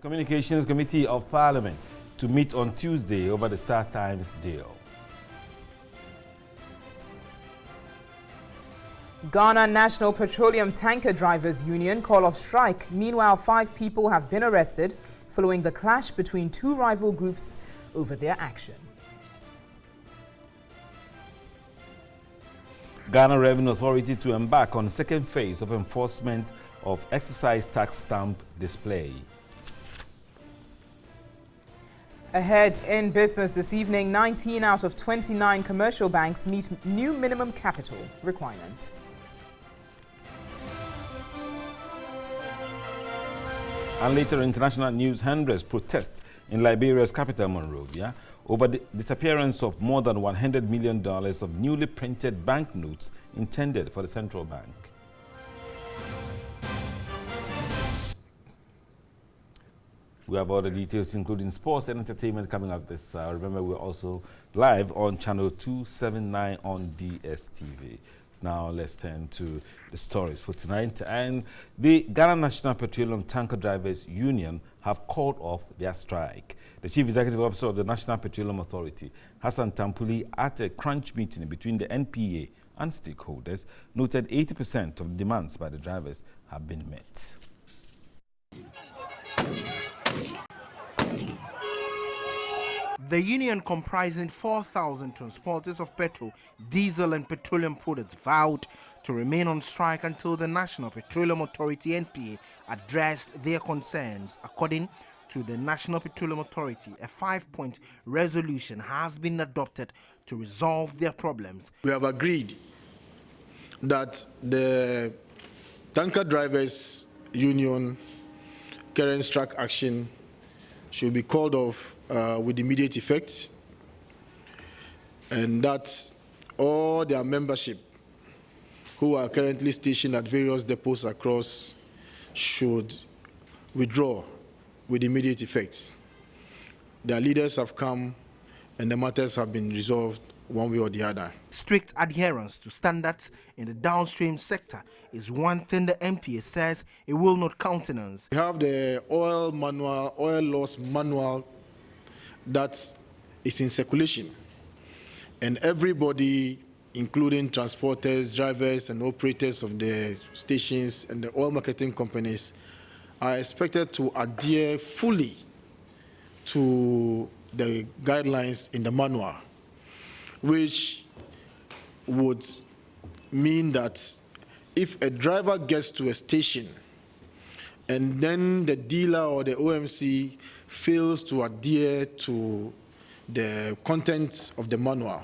Communications Committee of Parliament to meet on Tuesday over the Star Times deal. Ghana National Petroleum Tanker Drivers Union call off strike. Meanwhile, 5 people have been arrested following the clash between 2 rival groups over their action. Ghana Revenue Authority to embark on the second phase of enforcement of excise tax stamp display. Ahead in business this evening, 19 out of 29 commercial banks meet new minimum capital requirement. And later, international news, hundreds protest in Liberia's capital, Monrovia, over the disappearance of more than $100 million of newly printed banknotes intended for the central bank. We have all the details, including sports and entertainment, coming up this hour. Remember, we're also live on channel 279 on DSTV. Now, let's turn to the stories for tonight. And the Ghana National Petroleum Tanker Drivers Union have called off their strike. The Chief Executive Officer of the National Petroleum Authority, Hassan Tampuli, at a crunch meeting between the NPA and stakeholders, noted 80% of the demands by the drivers have been met. The union, comprising 4,000 transporters of petrol, diesel and petroleum products, vowed to remain on strike until the National Petroleum Authority (NPA) addressed their concerns. According to the National Petroleum Authority, a 5-point resolution has been adopted to resolve their problems. We have agreed that the Tanker Drivers Union current strike action should be called off with immediate effect, and that all their membership who are currently stationed at various depots across should withdraw with immediate effect. Their leaders have come and the matters have been resolved one way or the other. Strict adherence to standards in the downstream sector is one thing the NPA says it will not countenance. We have the oil loss manual that is in circulation, and everybody, including transporters, drivers and operators of the stations and the oil marketing companies, are expected to adhere fully to the guidelines in the manual, which would mean that if a driver gets to a station and then the dealer or the OMC fails to adhere to the contents of the manual,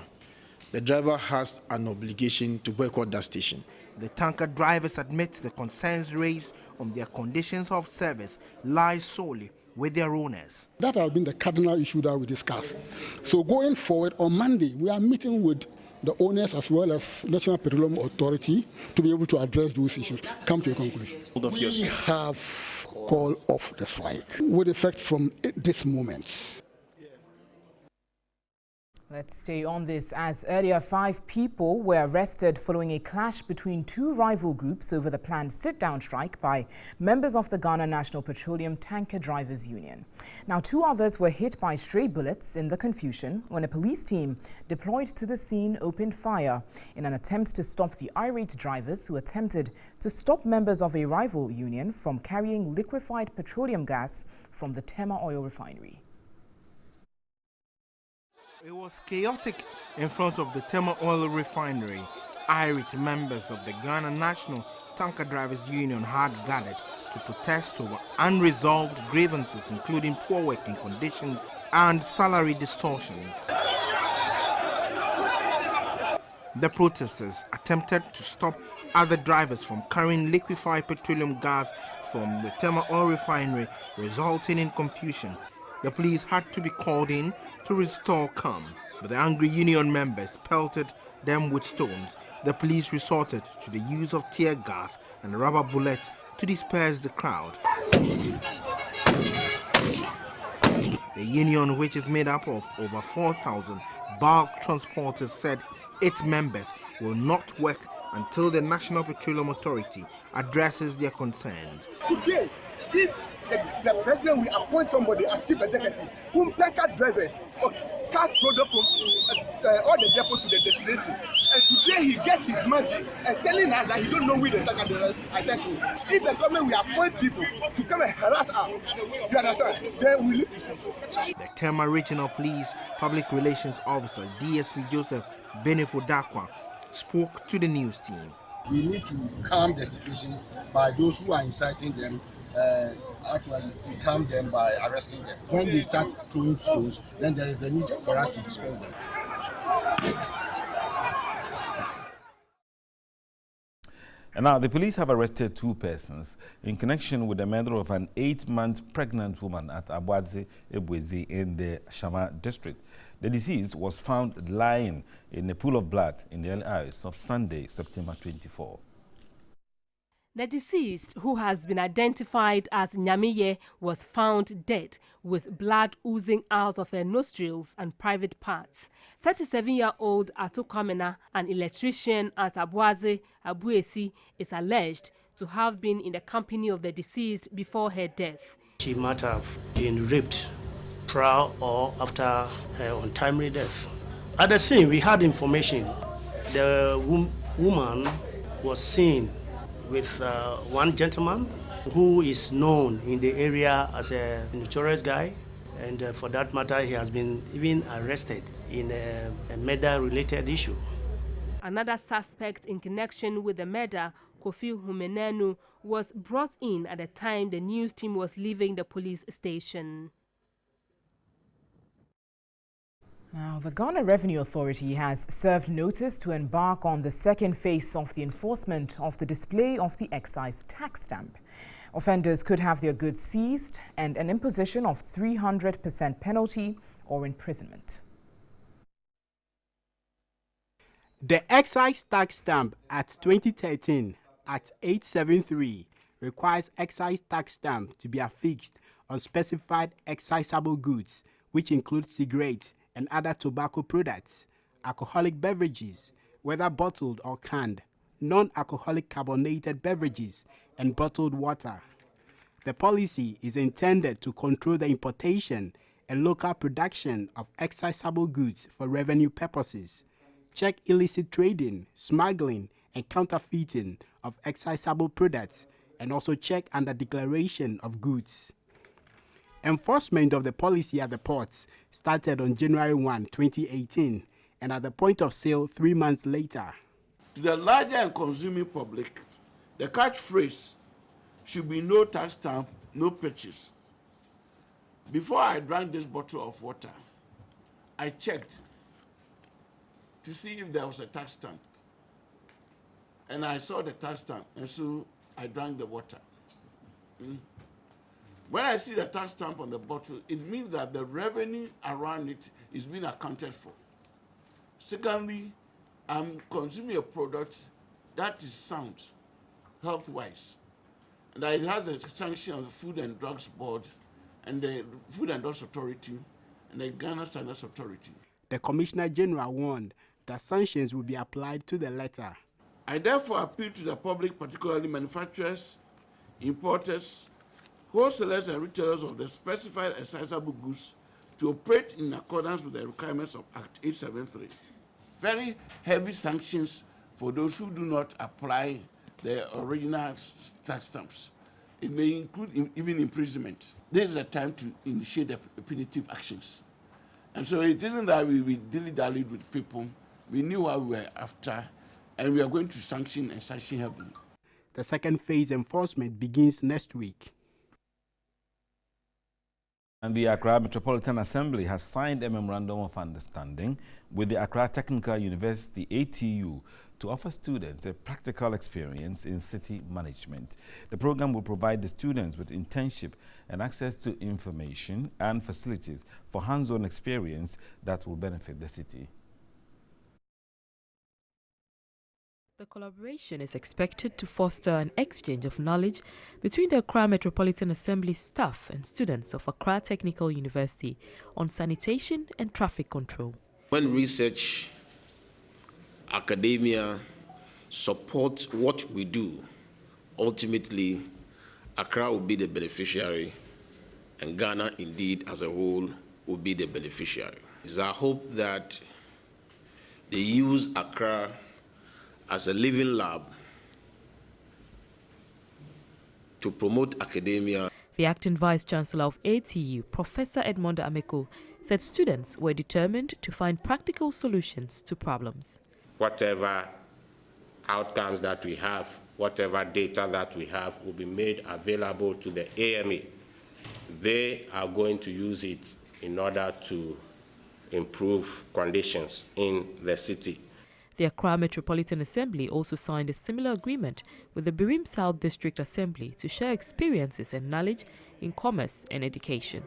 the driver has an obligation to boycott that station. The tanker drivers admit the concerns raised on their conditions of service lie solely with their owners. That has been the cardinal issue that we discussed. So going forward, on Monday, we are meeting with the owners as well as National Petroleum Authority to be able to address those issues, come to a conclusion. We have called off the strike with effect from this moment. Let's stay on this, as earlier 5 people were arrested following a clash between 2 rival groups over the planned sit-down strike by members of the Ghana National Petroleum Tanker Drivers Union. Now, 2 others were hit by stray bullets in the confusion when a police team deployed to the scene opened fire in an attempt to stop the irate drivers who attempted to stop members of a rival union from carrying liquefied petroleum gas from the Tema oil refinery. It was chaotic in front of the Tema oil refinery. Irate members of the Ghana National Tanker Drivers Union had gathered to protest over unresolved grievances, including poor working conditions and salary distortions. The protesters attempted to stop other drivers from carrying liquefied petroleum gas from the Tema oil refinery, resulting in confusion. The police had to be called in to restore calm, but the angry union members pelted them with stones. The police resorted to the use of tear gas and rubber bullets to disperse the crowd. The union, which is made up of over 4,000 bulk transporters, said its members will not work until the National Petroleum Authority addresses their concerns. Today, if the president will appoint somebody as chief executive whom tanker drivers cars product from all the depot to the destination. And today he gets his magic and telling us that he don't know where the tanker drivers are taking. If the government will appoint people to come and harass us, you understand, then we live to see. The Tema Regional Police Public Relations Officer, DSP Joseph Benefo Dakwa, spoke to the news team. We need to calm the situation by those who are inciting them. Actually, we calm them by arresting them. When they start throwing stones, then there is the need for us to disperse them. And now the police have arrested 2 persons in connection with the murder of an 8-month pregnant woman at Abwazi Ebwezi in the Shama district. The deceased was found lying in a pool of blood in the early hours of Sunday, September 24. The deceased, who has been identified as Nyamiye, was found dead with blood oozing out of her nostrils and private parts. 37-year-old Atokwamena, an electrician at Abwazi Abuesi, is alleged to have been in the company of the deceased before her death. She might have been raped prior or after her untimely death. At the scene, we had information. The woman was seen with one gentleman who is known in the area as a notorious guy, and for that matter, he has been even arrested in a murder-related issue. Another suspect in connection with the murder, Kofi Humenenu, was brought in at the time the news team was leaving the police station. Now, the Ghana Revenue Authority has served notice to embark on the second phase of the enforcement of the display of the excise tax stamp. Offenders could have their goods seized and an imposition of 300% penalty or imprisonment. The excise tax stamp at 2013 at 873 requires excise tax stamp to be affixed on specified excisable goods, which include cigarettes and other tobacco products, alcoholic beverages, whether bottled or canned, non-alcoholic carbonated beverages, and bottled water. The policy is intended to control the importation and local production of excisable goods for revenue purposes, check illicit trading, smuggling, and counterfeiting of excisable products, and also check under declaration of goods. Enforcement of the policy at the ports started on January 1, 2018, and at the point of sale 3 months later. To the larger and consuming public, the catchphrase should be no tax stamp, no purchase. Before I drank this bottle of water, I checked to see if there was a tax stamp. And I saw the tax stamp, and so I drank the water. When I see the tax stamp on the bottle, it means that the revenue around it is being accounted for. Secondly, I'm consuming a product that is sound, health-wise, and that it has a sanction of the Food and Drugs Board and the Food and Drugs Authority and the Ghana Standards Authority. The Commissioner General warned that sanctions will be applied to the letter. I therefore appeal to the public, particularly manufacturers, importers, wholesalers and retailers of the specified excisable goods, to operate in accordance with the requirements of Act 873. Very heavy sanctions for those who do not apply the original tax stamps. It may include even imprisonment. This is the time to initiate the punitive actions. And so it isn't that we dilly-dallied with people. We knew what we were after, and we are going to sanction and sanction heavily. The second phase enforcement begins next week. And the Accra Metropolitan Assembly has signed a memorandum of understanding with the Accra Technical University, ATU, to offer students a practical experience in city management. The program will provide the students with internship and access to information and facilities for hands-on experience that will benefit the city. The collaboration is expected to foster an exchange of knowledge between the Accra Metropolitan Assembly staff and students of Accra Technical University on sanitation and traffic control. When research, academia support what we do, ultimately Accra will be the beneficiary and Ghana indeed as a whole will be the beneficiary. It's our hope that they use Accra as a living lab to promote academia. The acting vice-chancellor of ATU, Professor Edmond Ameko, said students were determined to find practical solutions to problems. Whatever outcomes that we have, whatever data that we have will be made available to the AMA. They are going to use it in order to improve conditions in the city. The Accra Metropolitan Assembly also signed a similar agreement with the Birim South District Assembly to share experiences and knowledge in commerce and education.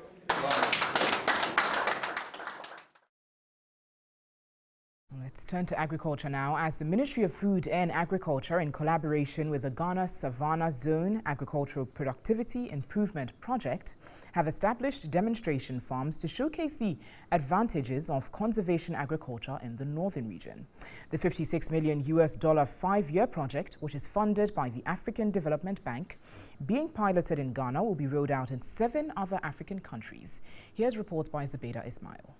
Let's turn to agriculture now, as the Ministry of Food and Agriculture, in collaboration with the Ghana Savannah Zone Agricultural Productivity Improvement Project, have established demonstration farms to showcase the advantages of conservation agriculture in the northern region. The $56 million 5-year project, which is funded by the African Development Bank, being piloted in Ghana, will be rolled out in 7 other African countries. Here's reports by Zabeda Ismail.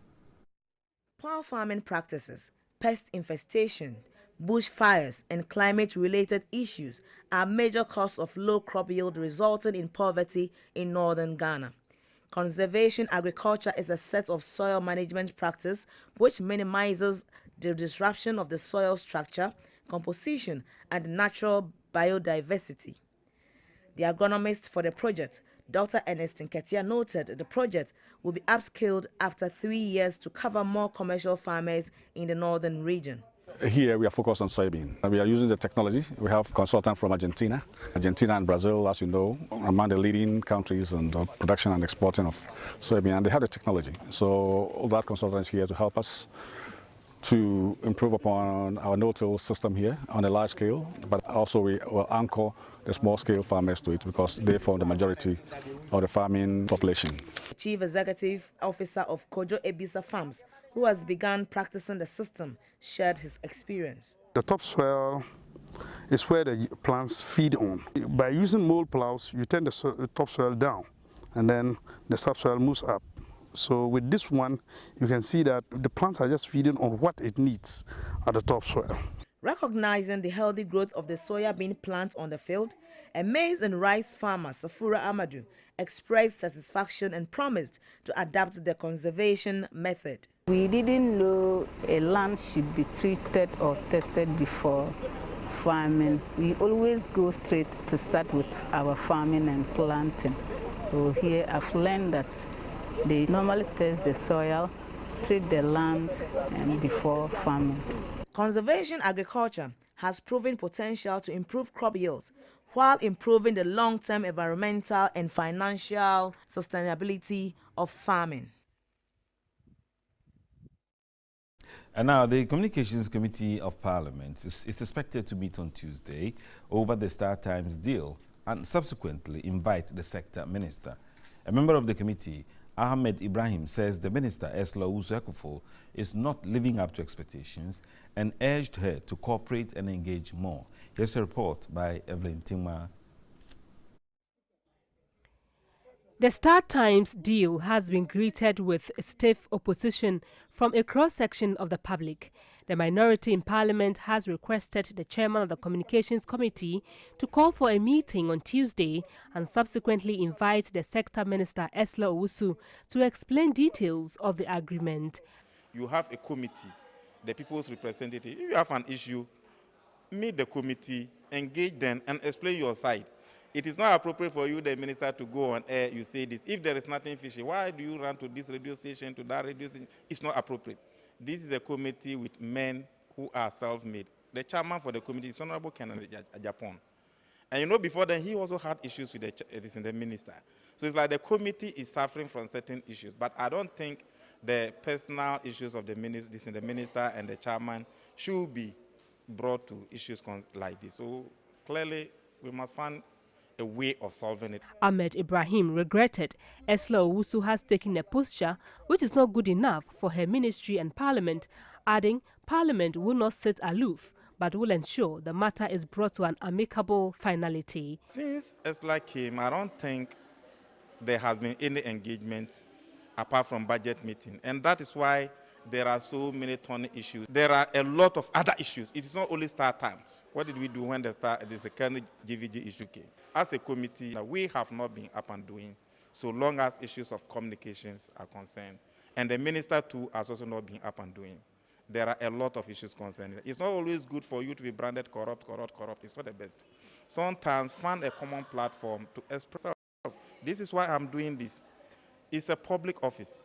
Poor farming practices, pest infestation, bushfires, and climate-related issues are major causes of low crop yield, resulting in poverty in northern Ghana. Conservation agriculture is a set of soil management practice which minimizes the disruption of the soil structure, composition, and natural biodiversity. The agronomist for the project, Dr. Ernest Nketia, noted the project will be upscaled after 3 years to cover more commercial farmers in the northern region. Here we are focused on soybean. We are using the technology. We have consultants from Argentina. Argentina and Brazil, as you know, are among the leading countries in the production and exporting of soybean, and they have the technology. So all that consultants here to help us to improve upon our no-till system here on a large scale, but also we will anchor the small-scale farmers to it because they form the majority of the farming population. The Chief Executive Officer of Kojo Ebisa Farms, who has begun practicing the system, shared his experience. The topsoil is where the plants feed on. By using mole plows, you turn the topsoil down, and then the subsoil moves up. So with this one, you can see that the plants are just feeding on what it needs at the topsoil. Recognizing the healthy growth of the soybean plants on the field, a maize and rice farmer, Safura Amadou, expressed satisfaction and promised to adapt the conservation method. We didn't know a land should be treated or tested before farming. We always go straight to start with our farming and planting. So here I've learned that they normally test the soil, treat the land, and before farming. Conservation agriculture has proven potential to improve crop yields while improving the long-term environmental and financial sustainability of farming. And now the Communications Committee of Parliament is expected to meet on Tuesday over the Star Times deal and subsequently invite the sector minister. A member of the committee, Ahmed Ibrahim, says the minister, Esla Usu-Ekufo, is not living up to expectations and urged her to cooperate and engage more. Here's a report by Evelyn Tingma. The Star Times deal has been greeted with stiff opposition from a cross-section of the public. The minority in Parliament has requested the chairman of the Communications Committee to call for a meeting on Tuesday and subsequently invite the sector minister, Esla Owusu, to explain details of the agreement. You have a committee, the people's representative. If you have an issue, meet the committee, engage them, and explain your side. It is not appropriate for you, the minister, to go on air, you say this. If there is nothing fishy, why do you run to this radio station, to that radio station? It's not appropriate. This is a committee with men who are self-made. The chairman for the committee is Honorable Kennedy Japan. And you know, before then, he also had issues with the minister. So it's like the committee is suffering from certain issues. But I don't think the personal issues of the minister and the chairman should be brought to issues like this. So clearly, we must find a way of solving it. Ahmed Ibrahim regretted Esla Owusu has taken a posture which is not good enough for her ministry and Parliament, adding Parliament will not sit aloof but will ensure the matter is brought to an amicable finality. Since Esla came, I don't think there has been any engagement apart from budget meeting. And that is why there are so many thorny issues. There are a lot of other issues. It is not only start times. What did we do when the second GVG issue came? As a committee, we have not been up and doing so long as issues of communications are concerned. And the minister too has also not been up and doing. There are a lot of issues concerning it. It's not always good for you to be branded corrupt. It's not the best. Sometimes find a common platform to express ourselves. This is why I'm doing this. It's a public office.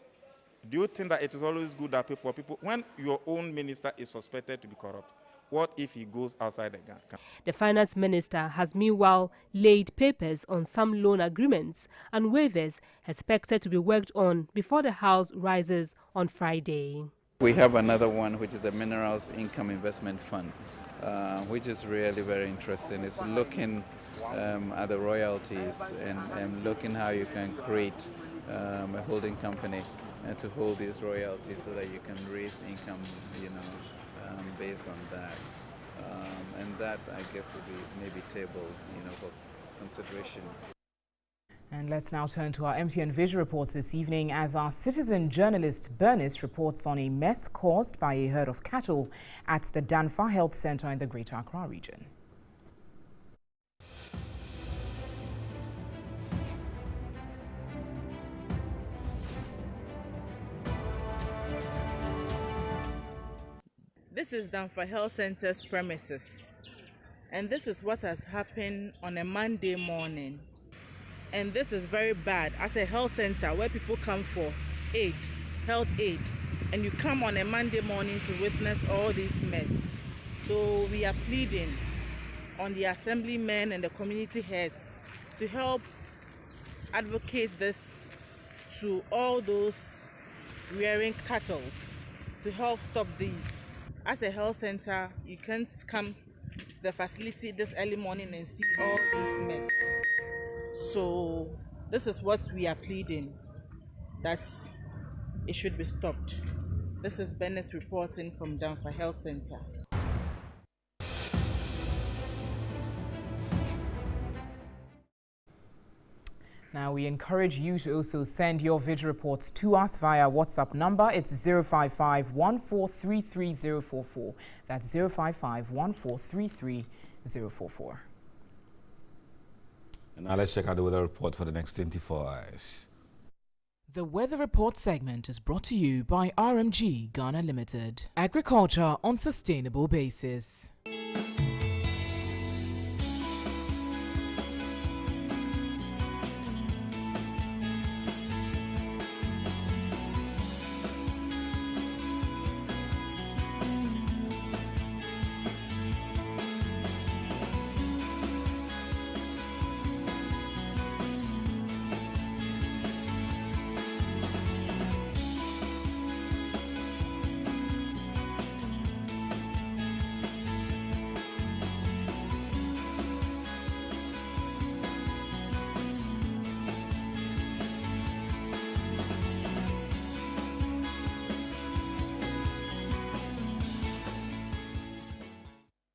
Do you think that it is always good that for people, when your own minister is suspected to be corrupt, what if he goes outside the gang? The finance minister has meanwhile laid papers on some loan agreements and waivers expected to be worked on before the House rises on Friday. We have another one, which is the Minerals Income Investment Fund, which is really very interesting. It's looking at the royalties and looking how you can create a holding company to hold these royalties so that you can raise income, based on that. And that, I guess, will be maybe tabled, for consideration. And let's now turn to our MTN Vision reports this evening as our citizen journalist Bernice reports on a mess caused by a herd of cattle at the Danfa Health Center in the Greater Accra region. This is Danfa Health Center's premises, and this is what has happened on a Monday morning. And this is very bad as a health center where people come for aid, health aid, and you come on a Monday morning to witness all this mess. So we are pleading on the assemblymen and the community heads to help advocate this to all those rearing cattle to help stop these. As a health center, you can't come to the facility this early morning and see all this mess. So this is what we are pleading, that it should be stopped. This is Bernice reporting from Danfa Health Center. Now, we encourage you to also send your video reports to us via WhatsApp number. It's 055-1433-044. That's 055-1433-044. And now let's check out the weather report for the next 24 hours. The Weather Report segment is brought to you by RMG Ghana Limited. Agriculture on sustainable basis.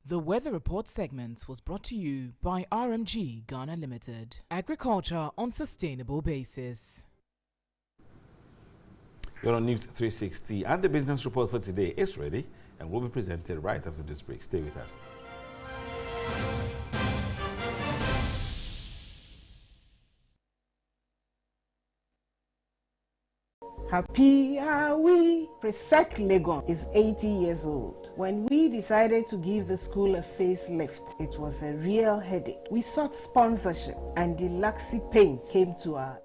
The Weather Report segment was brought to you by RMG Ghana Limited. Agriculture on sustainable basis. You're on News 360 and the business report for today is ready and will be presented right after this break. Stay with us. Happy are we? Presec Legon is 80 years old. When we decided to give the school a facelift, it was a real headache. We sought sponsorship and Deluxe Paint came to our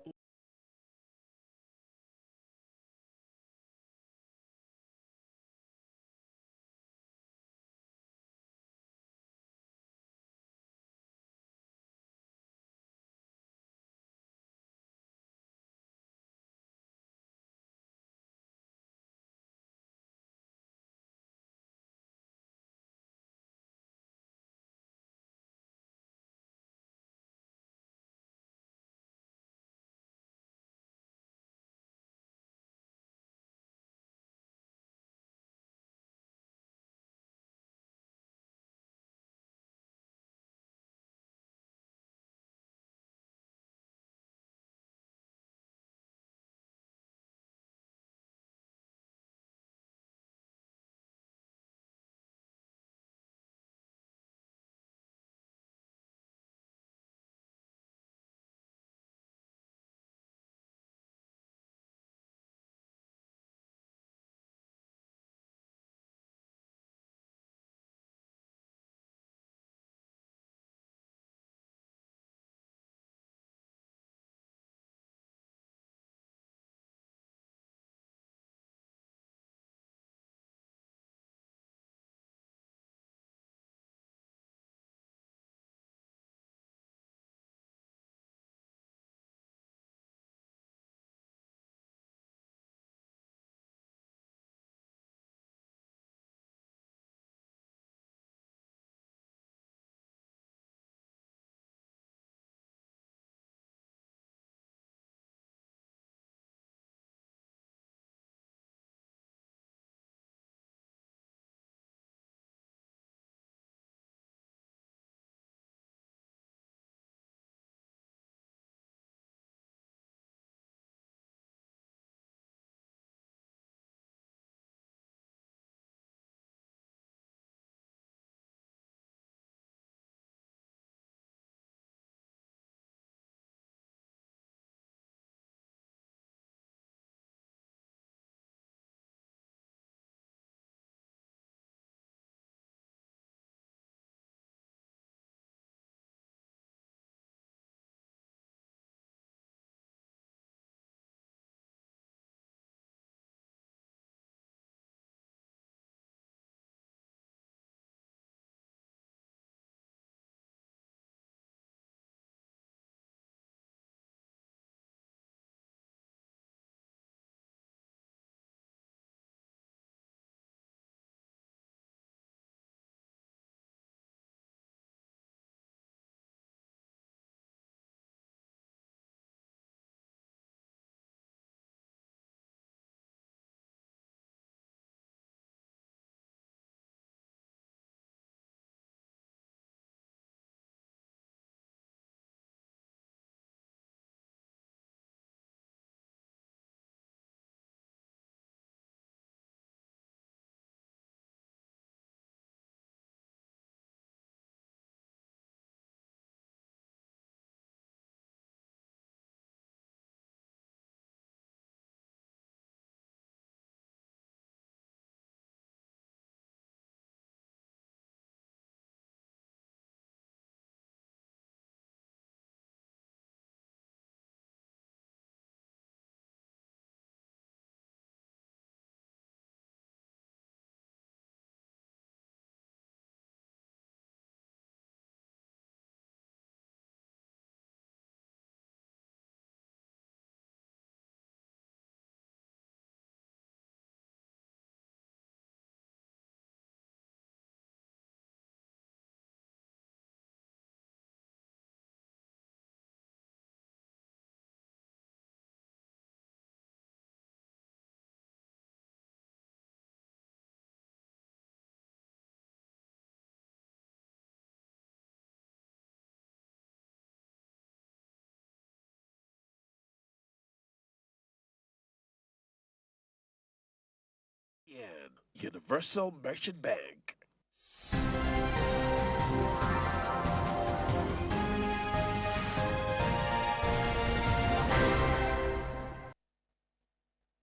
Universal Merchant Bank.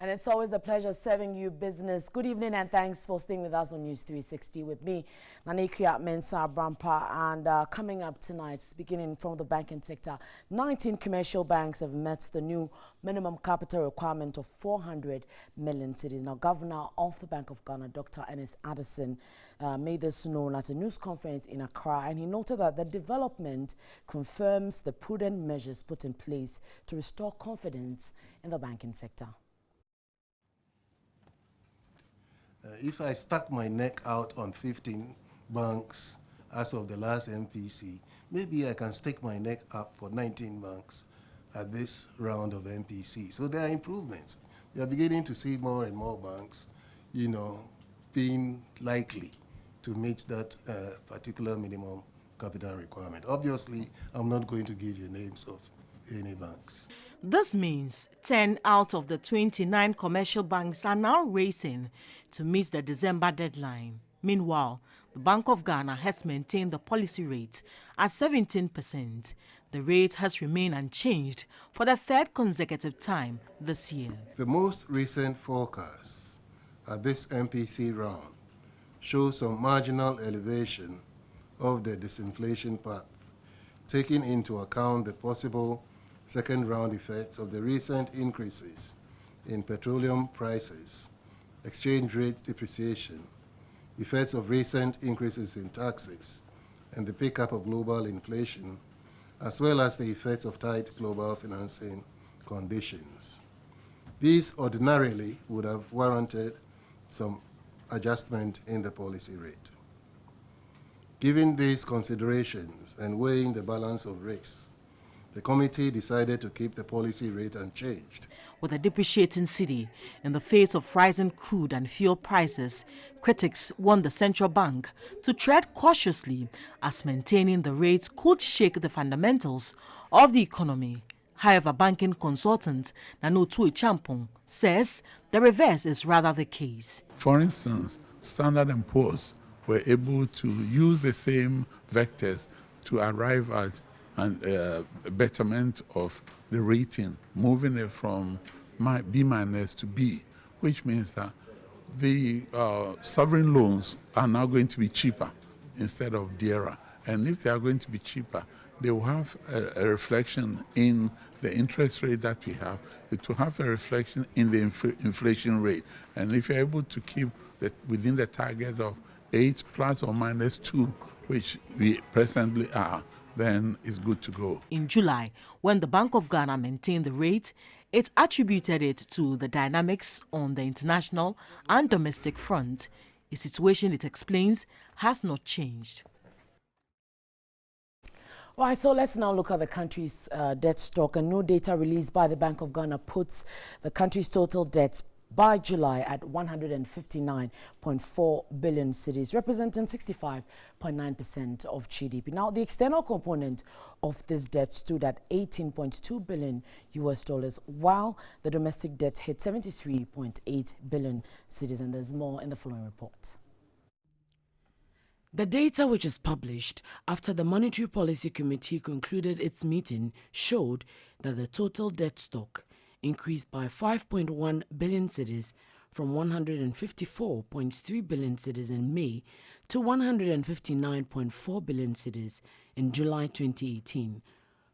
And it's always a pleasure serving you business. Good evening and thanks for staying with us on News 360 with me, Nanekia Mensah Brampa. And coming up tonight, beginning from the banking sector, 19 commercial banks have met the new minimum capital requirement of 400 million cedis. Now, Governor of the Bank of Ghana, Dr. Ernest Addison, made this known at a news conference in Accra, and he noted that the development confirms the prudent measures put in place to restore confidence in the banking sector. If I stuck my neck out on 15 banks as of the last MPC, maybe I can stick my neck up for 19 banks at this round of MPC. So there are improvements. We are beginning to see more and more banks, being likely to meet that particular minimum capital requirement. Obviously, I'm not going to give you names of any banks. This means 10 out of the 29 commercial banks are now racing to meet the December deadline. Meanwhile, the Bank of Ghana has maintained the policy rate at 17%. The rate has remained unchanged for the third consecutive time this year. The most recent forecasts at this MPC round show some marginal elevation of the disinflation path, taking into account the possible second round effects of the recent increases in petroleum prices, exchange rate depreciation, effects of recent increases in taxes, and the pickup of global inflation, as well as the effects of tight global financing conditions. These ordinarily would have warranted some adjustment in the policy rate. Given these considerations and weighing the balance of risks, the committee decided to keep the policy rate unchanged. With a depreciating cedi in the face of rising crude and fuel prices, critics want the central bank to tread cautiously as maintaining the rates could shake the fundamentals of the economy. However, banking consultant Nanotu Champong says the reverse is rather the case. For instance, Standard & Poor's were able to use the same vectors to arrive at a betterment of the rating, moving it from B- to B, which means that the sovereign loans are now going to be cheaper instead of dearer. And if they are going to be cheaper, they will have a reflection in the interest rate that we have. It will have a reflection in the inflation rate. And if you're able to keep within the target of 8 plus or minus 2, which we presently are, then it's good to go. In July, when the Bank of Ghana maintained the rate, it attributed it to the dynamics on the international and domestic front, a situation it explains has not changed. All right, so let's now look at the country's debt stock. And new data released by the Bank of Ghana puts the country's total debt by July at 159.4 billion cedis, representing 65.9% of GDP. Now, the external component of this debt stood at $18.2 billion, while the domestic debt hit 73.8 billion cedis. And there's more in the following report. The data, which is published after the Monetary Policy Committee concluded its meeting, showed that the total debt stock increased by 5.1 billion cedis from 154.3 billion cedis in May to 159.4 billion cedis in July 2018.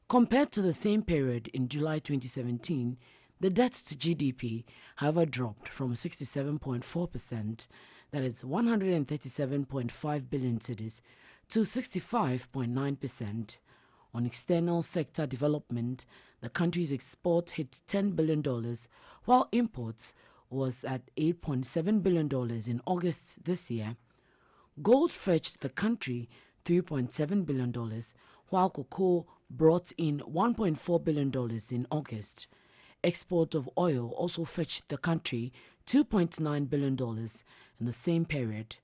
Compared to the same period in July 2017, the debt to GDP, however, dropped from 67.4%, that is 137.5 billion cedis, to 65.9%. On external sector development, the country's export hit $10 billion, while imports was at $8.7 billion in August this year. Gold fetched the country $3.7 billion, while cocoa brought in $1.4 billion in August. Export of oil also fetched the country $2.9 billion in the same period.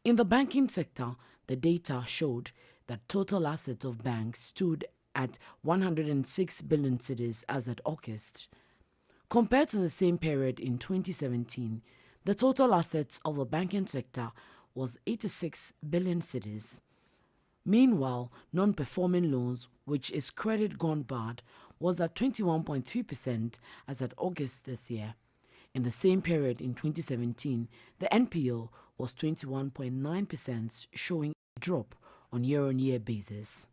In the banking sector, the data showed that total assets of banks stood at 106 billion cedis as at August. Compared to the same period in 2017, The total assets of the banking sector was 86 billion cedis. Meanwhile, non-performing loans, which is credit gone bad, was at 21.3% as at August this year. In the same period in 2017, the NPL was 21.9%, showing a drop on year-on-year basis.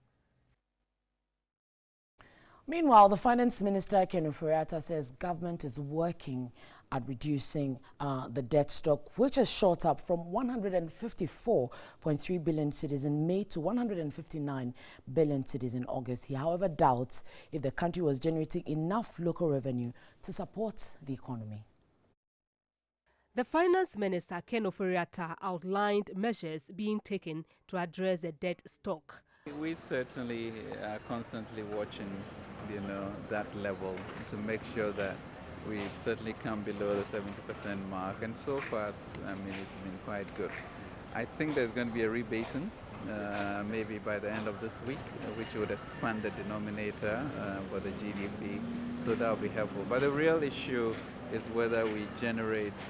Meanwhile, the Finance Minister, Ken Ofori-Atta, says government is working at reducing the debt stock, which has shot up from 154.3 billion cedis in May to 159 billion cedis in August. He, however, doubts if the country was generating enough local revenue to support the economy. The Finance Minister, Ken Ofori-Atta, outlined measures being taken to address the debt stock. We certainly are constantly watching, that level to make sure that we certainly come below the 70% mark, and so far, it's been quite good. I think there's going to be a rebasing, maybe by the end of this week, which would expand the denominator for the GDP, so that will be helpful. But the real issue is whether we generate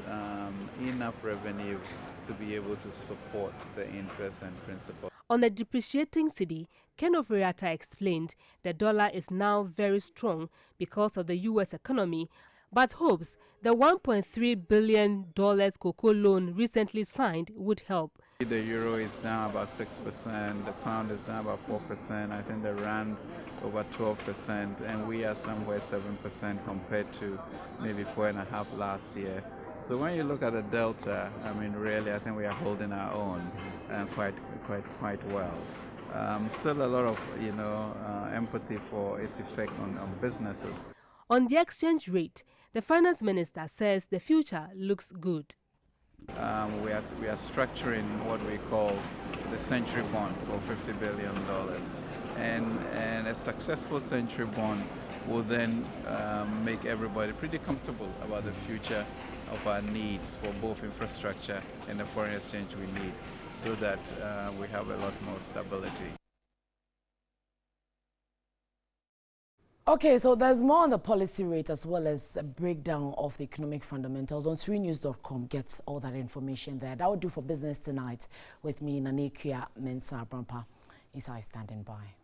enough revenue to be able to support the interest and principal. On the depreciating cedi, Ken Ofori-Atta explained the dollar is now very strong because of the U.S. economy, but hopes the $1.3 billion cocoa loan recently signed would help. The euro is down about 6%, the pound is down about 4%, I think the rand over 12%, and we are somewhere 7% compared to maybe 4.5% last year. So when you look at the delta, really, I think we are holding our own quite well. Still a lot of, empathy for its effect on businesses. On the exchange rate, the Finance Minister says the future looks good. We are structuring what we call the century bond for $50 billion, and a successful century bond will then make everybody pretty comfortable about the future of our needs for both infrastructure and the foreign exchange we need, so that we have a lot more stability. Okay, so there's more on the policy rate as well as a breakdown of the economic fundamentals on SureNews.com. Get all that information there. That would do for business tonight with me, Accra Mensah Brampa. Isai standing by.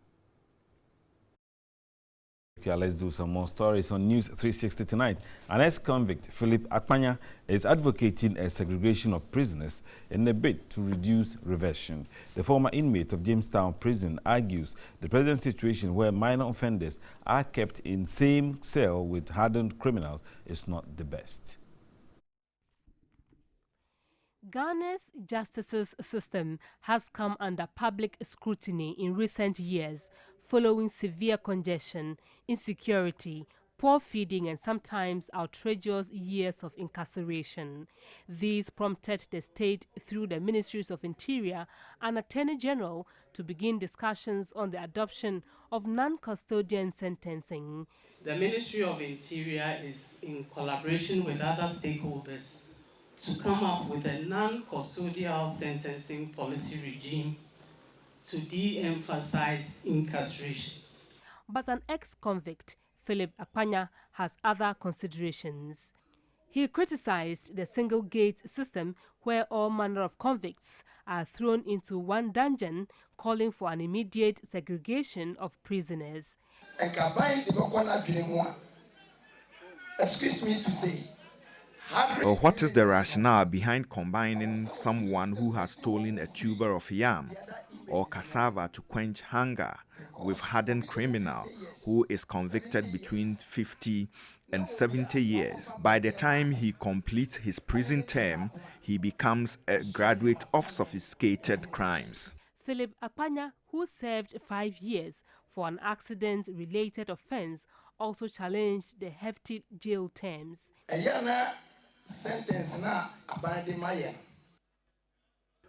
Okay, let's do some more stories on News 360 tonight. An ex-convict, Philip Akpanya, is advocating a segregation of prisoners in a bid to reduce reversion. The former inmate of Jamestown Prison argues the present situation where minor offenders are kept in same cell with hardened criminals is not the best. Ghana's justice system has come under public scrutiny in recent years following severe congestion, insecurity, poor feeding and sometimes outrageous years of incarceration. These prompted the state through the Ministries of Interior and Attorney General to begin discussions on the adoption of non-custodian sentencing. The Ministry of Interior is in collaboration with other stakeholders to come up with a non-custodial sentencing policy regime to de-emphasize incarceration. But an ex-convict, Philip Akpanya, has other considerations. He criticized the single-gate system where all manner of convicts are thrown into one dungeon, calling for an immediate segregation of prisoners. Excuse me to say, what is the rationale behind combining someone who has stolen a tuber of yam or cassava to quench hunger with hardened criminal who is convicted between 50 and 70 years? By the time he completes his prison term, he becomes a graduate of sophisticated crimes. Philip Akpanya, who served 5 years for an accident-related offense, also challenged the hefty jail terms.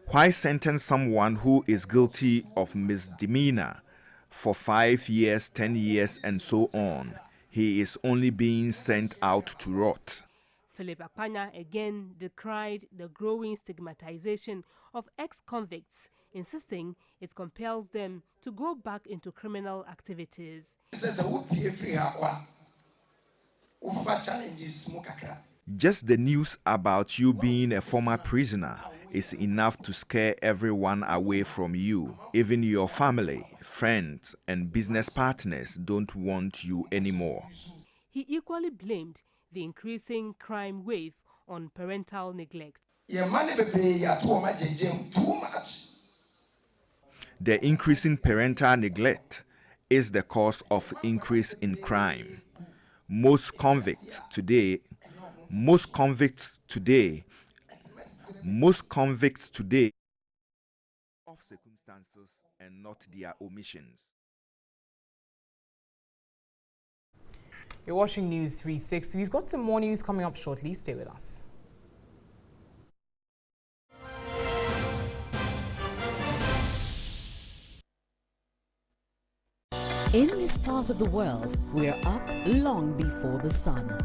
Why sentence someone who is guilty of misdemeanor for 5 years, 10 years, and so on? He is only being sent out to rot. Philip Akpanya again decried the growing stigmatization of ex-convicts, insisting it compels them to go back into criminal activities. Just the news about you being a former prisoner is enough to scare everyone away from you. Even your family, friends, and business partners don't want you anymore. He equally blamed the increasing crime wave on parental neglect. The increasing parental neglect is the cause of increase in crime. Most convicts today of circumstances and not their omissions. You're watching News 360. We've got some more news coming up shortly. Stay with us. In this part of the world, we're up long before the sun.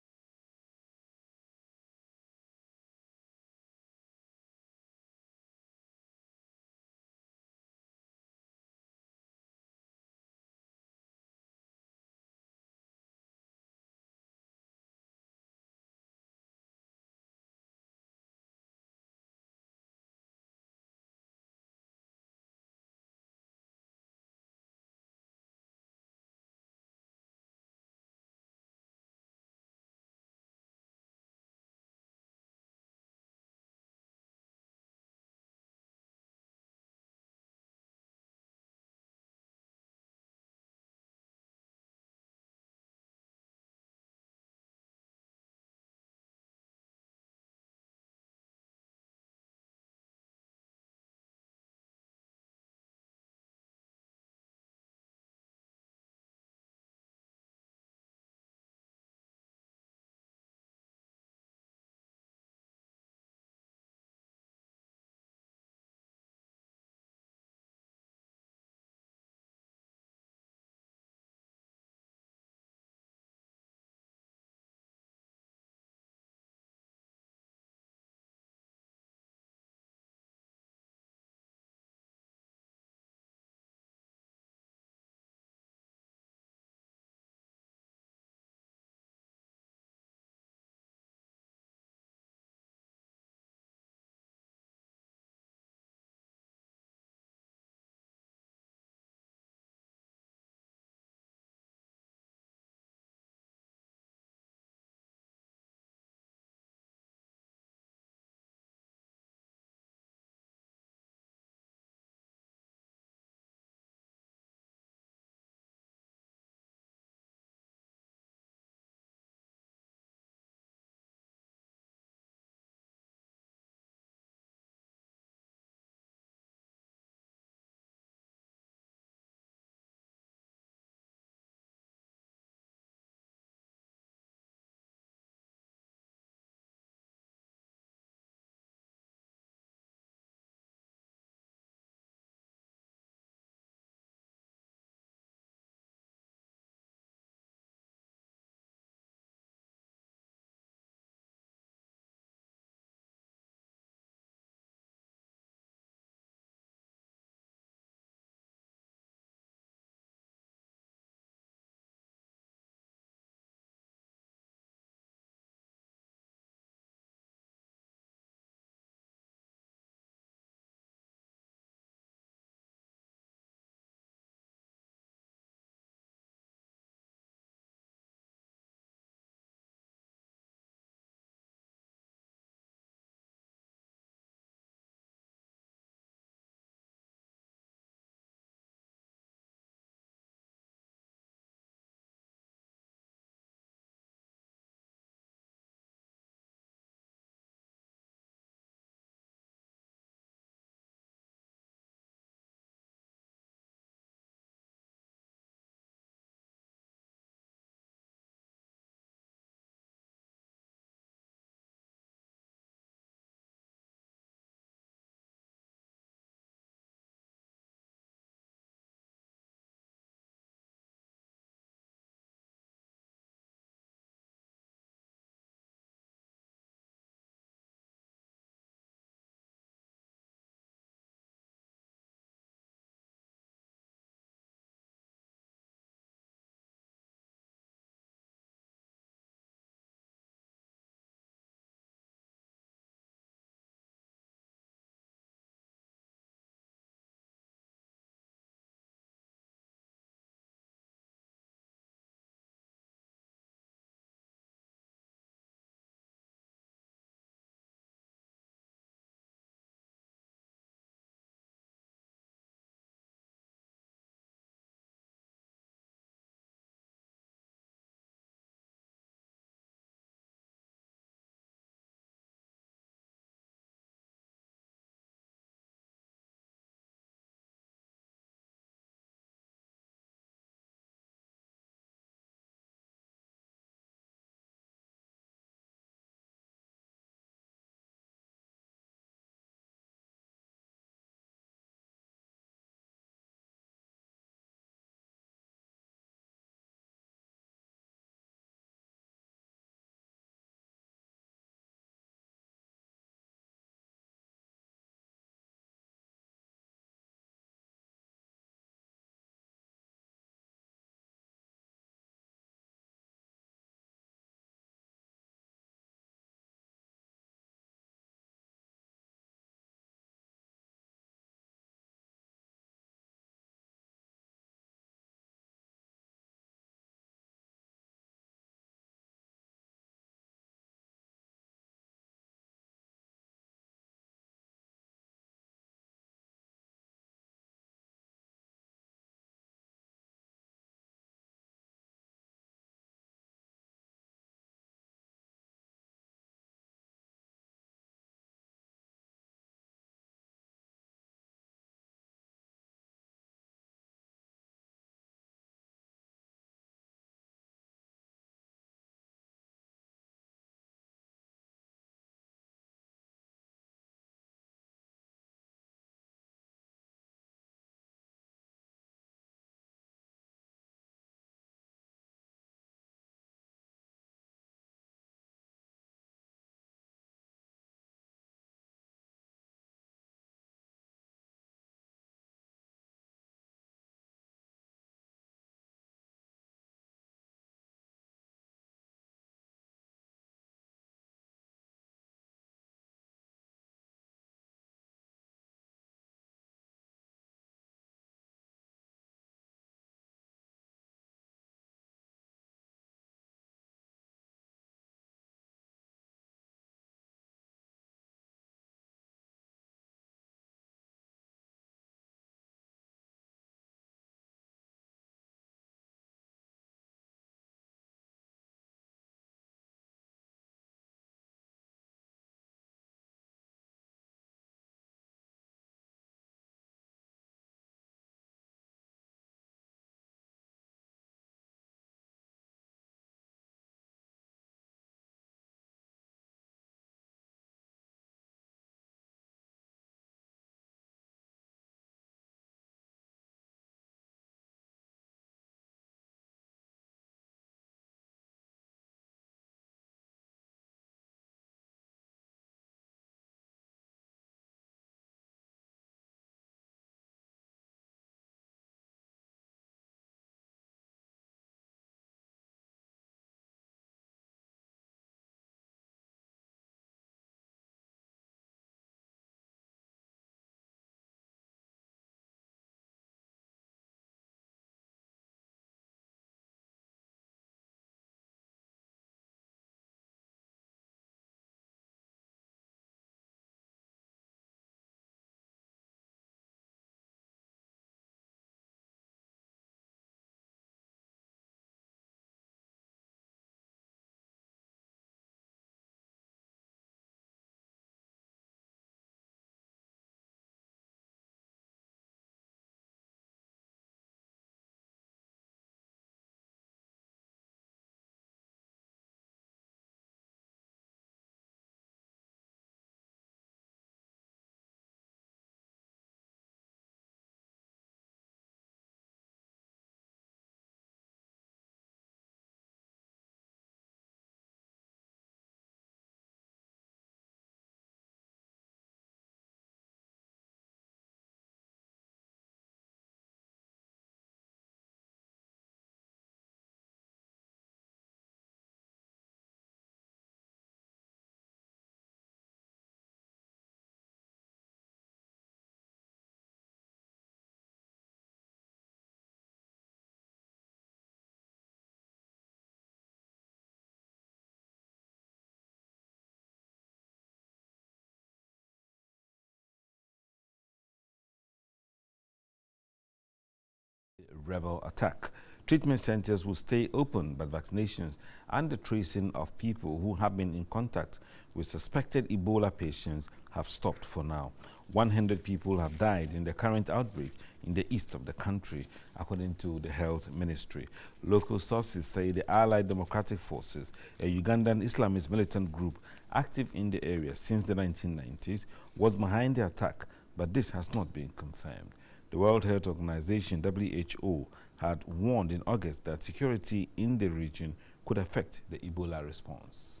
rebel attack. Treatment centers will stay open, but vaccinations and the tracing of people who have been in contact with suspected Ebola patients have stopped for now. 100 people have died in the current outbreak in the east of the country, according to the health ministry. Local sources say the Allied Democratic Forces, a Ugandan Islamist militant group active in the area since the 1990s, was behind the attack, but this has not been confirmed. The World Health Organization, WHO, had warned in August that security in the region could affect the Ebola response.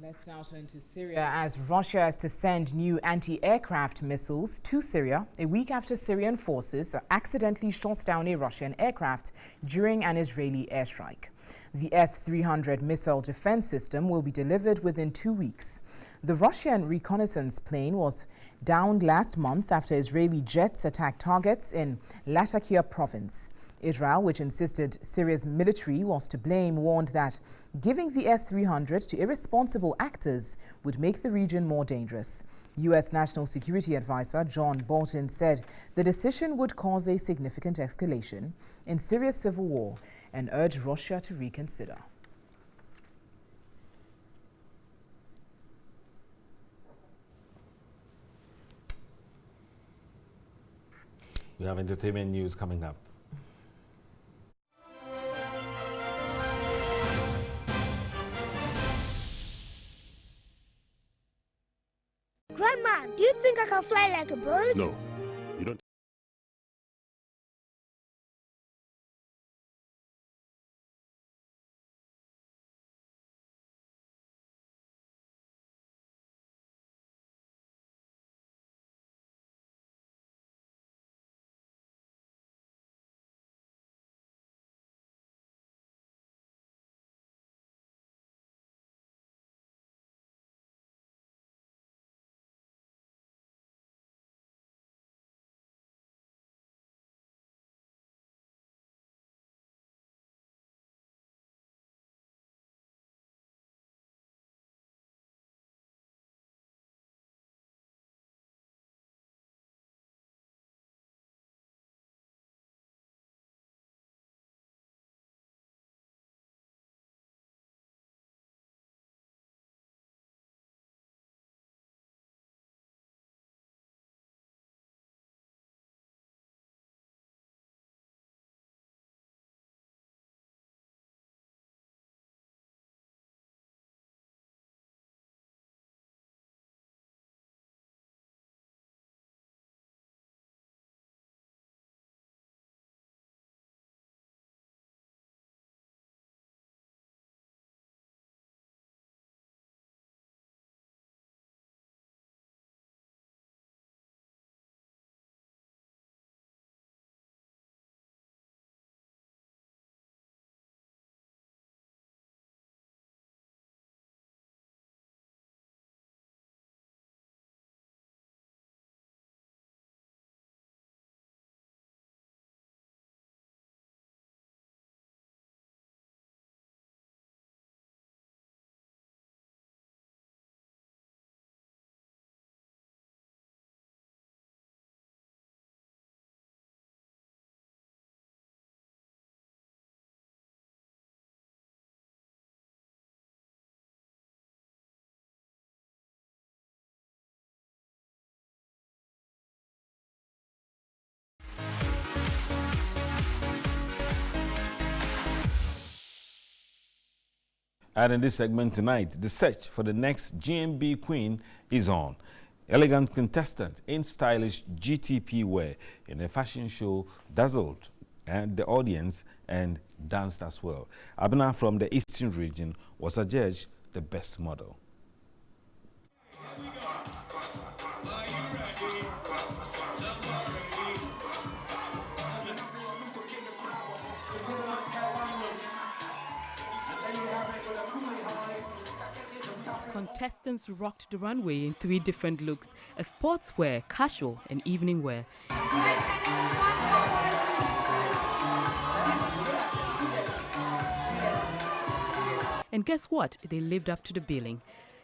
Let's now turn to Syria, as Russia is to send new anti-aircraft missiles to Syria a week after Syrian forces accidentally shot down a Russian aircraft during an Israeli airstrike. The S-300 missile defense system will be delivered within 2 weeks. The Russian reconnaissance plane was downed last month after Israeli jets attacked targets in Latakia province. Israel, which insisted Syria's military was to blame, warned that giving the S-300 to irresponsible actors would make the region more dangerous. U.S. National Security Advisor John Bolton said the decision would cause a significant escalation in Syria's civil war and urged Russia to reconsider. We have entertainment news coming up. Grandma, do you think I can fly like a bird? No, you don't. And in this segment tonight, the search for the next GMB queen is on. Elegant contestant in stylish GTP wear in a fashion show dazzled and the audience and danced as well. Abna from the Eastern region was adjudged the best model. Contestants rocked the runway in 3 different looks: a sportswear, casual, and evening wear. And guess what? They lived up to the billing.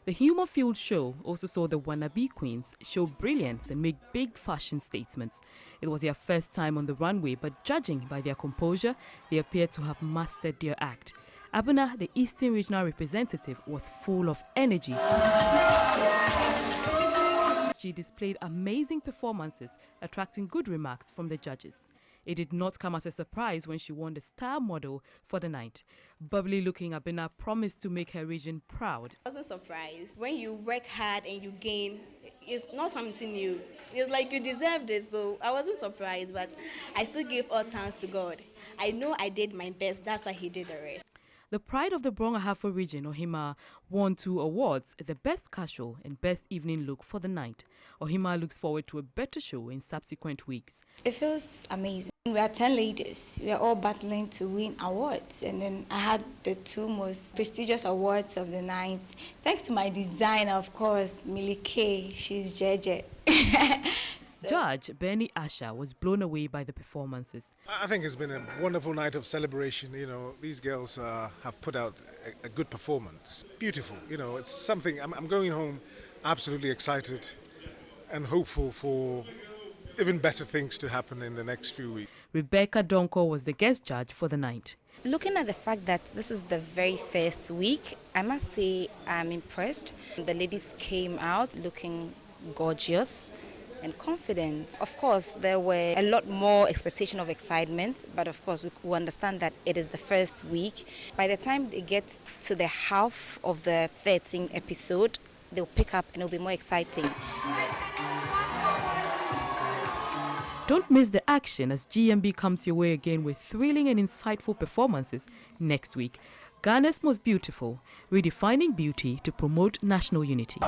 The humor-fueled show also saw the wannabe queens show brilliance and make big fashion statements. It was their first time on the runway, but judging by their composure, they appeared to have mastered their act. Abuna, the Eastern Regional representative, was full of energy. She displayed amazing performances, attracting good remarks from the judges. It did not come as a surprise when she won the star model for the night. Bubbly-looking Abena promised to make her region proud. I wasn't surprised. When you work hard and you gain, it's not something new. It's like you deserved it, so I wasn't surprised, but I still give all thanks to God. I know I did my best, that's why he did the rest. The pride of the Brong-Ahafo region, Ohima, won 2 awards, the Best Casual and Best Evening Look for the night. Ohima looks forward to a better show in subsequent weeks. It feels amazing. We are 10 ladies. We are all battling to win awards. And then I had the 2 most prestigious awards of the night. Thanks to my designer, of course, Millie K. She's JJ. Judge Benny Asha was blown away by the performances. I think it's been a wonderful night of celebration. You know, these girls have put out a good performance. Beautiful. You know, it's something. I'm going home absolutely excited and hopeful for even better things to happen in the next few weeks. Rebecca Donko was the guest judge for the night. Looking at the fact that this is the very first week, I must say I'm impressed. The ladies came out looking gorgeous and confident. Of course, there were a lot more expectation of excitement, but of course we understand that it is the first week. By the time they get to the half of the 13th episode, they'll pick up and it'll be more exciting. Don't miss the action as GMB comes your way again with thrilling and insightful performances next week. Ghana's Most Beautiful, redefining beauty to promote national unity.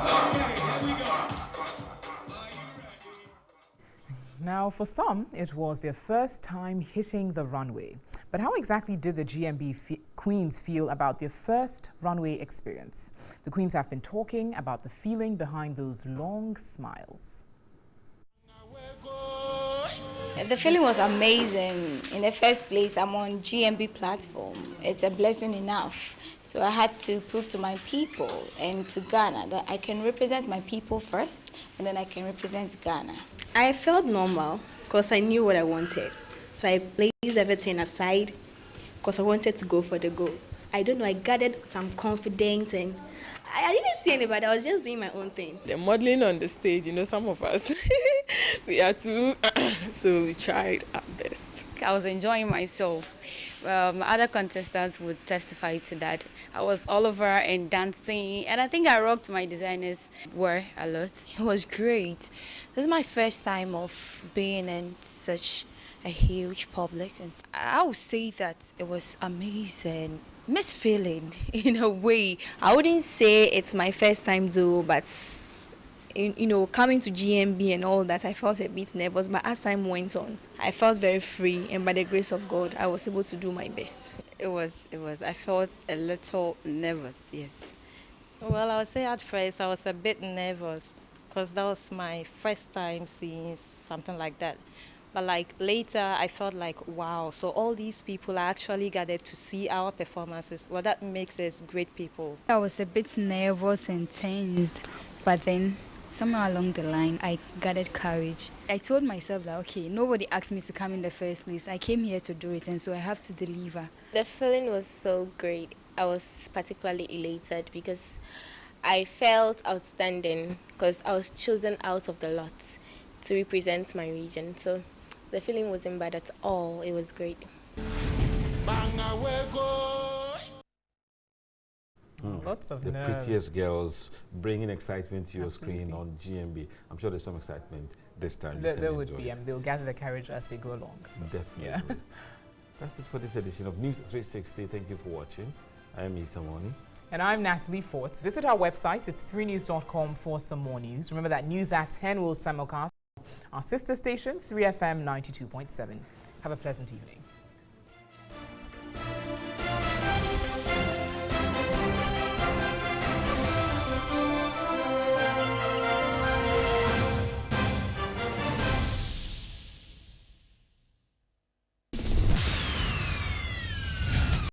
Now, for some, it was their first time hitting the runway. But how exactly did the GMB queens feel about their first runway experience? The queens have been talking about the feeling behind those long smiles. The feeling was amazing. In the first place, I'm on GMB platform. It's a blessing enough. So I had to prove to my people and to Ghana that I can represent my people first, and then I can represent Ghana. I felt normal because I knew what I wanted. So I placed everything aside because I wanted to go for the goal. I don't know, I gathered some confidence and I didn't see anybody, I was just doing my own thing. The modeling on the stage, you know, some of us, we are too, so we tried our best. I was enjoying myself. Other contestants would testify to that. I was all over and dancing, and I think I rocked my designer's wear a lot. It was great. This is my first time of being in such a huge public, and I would say that it was amazing. Mixed feeling in a way. I wouldn't say it's my first time though, but you know, coming to GMB and all that, I felt a bit nervous, but as time went on, I felt very free, and by the grace of God, I was able to do my best. It was. I felt a little nervous, yes. Well, I would say at first I was a bit nervous because that was my first time seeing something like that. But like later, I felt like, wow, so all these people are actually gathered to see our performances. Well, that makes us great people. I was a bit nervous and tensed, but then somewhere along the line, I gathered courage. I told myself that, okay, nobody asked me to come in the first place. I came here to do it, and so I have to deliver. The feeling was so great. I was particularly elated because I felt outstanding because I was chosen out of the lot to represent my region. So the feeling wasn't bad at all. It was great. Lots of the nerves. Prettiest girls bringing excitement to your screen on GMB. I'm sure there's some excitement this time. There would be, and they'll gather the courage as they go along. So. Definitely. Yeah. That's it for this edition of News 360. Thank you for watching. I am Issa Moni. And I'm Natalie Fort. Visit our website. It's 3news.com for some more news. Remember that news at 10 will simulcast our sister station, 3FM 92.7. Have a pleasant evening.